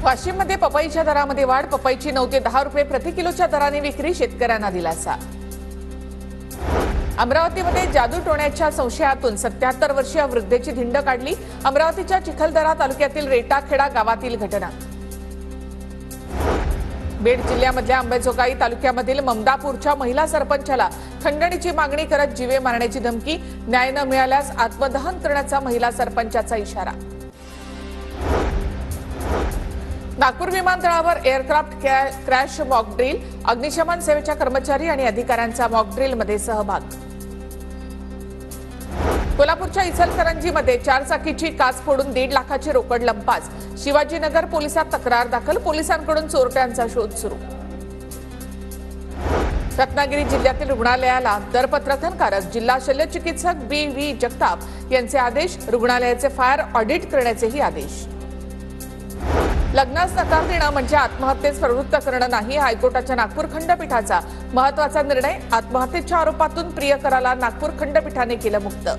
वाशिममध्ये पपईच्या दरामध्ये वाढ, पपईची 9 ते 10 रुपये प्रति किलोच्या दराने विक्री, शेतकऱ्यांना दिलासा। अमरावतीमध्ये जादू टोण्याच्या संशयातून 77 वर्षीय वृद्धेची धिंड काढली। अमरावतीच्या चिखलदरा तालुक्यातील रेटाखेडा गावातील घटना। बीड जिल्ह्यामधल्या अंबेजोगाई तालुक्यामधील ममदापूरच्या महिला सरपंचाला खंडणीची मागणी करत जीवे मारण्याची धमकी, न्याय न मिळाल्यास आत्मदहन करण्याचा महिला सरपंचाचा इशारा। नागपूर विमानतळावर एअरक्राफ्ट क्रॅश मॉक ड्रिल, अग्निशमन सेवेच्या कर्मचारी आणि अधिकाऱ्यांचा मॉक ड्रिलमध्ये सहभाग। कोल्हापूरच्या इचलकरंजीमध्ये 4 चाकीची काच फोडून 1.5 लाखाची रोकड लंपास, शिवाजीनगर पोलिसात तक्रार दाखल, पोलिसांकडून चोरट्यांचा शोध सुरू। रत्नागिरी जिल्ह्यातील रुग्णालयाला दरपत्रकनकारक, जिल्हा शल्यचिकित्सक बी.व्ही. जगताप यांचे आदेश, रुग्णालयाचे फायर ऑडिट करण्याचेही आदेश। लग्नास नकार देणं म्हणजे आत्महत्येस प्रवृत्त करणं नाही, हायकोर्टाच्या नागपूर खंडपीठाचा महत्त्वाचा निर्णय। आत्महत्येच्या आरोपातून प्रियकराला नागपूर खंडपीठाने केलं मुक्त।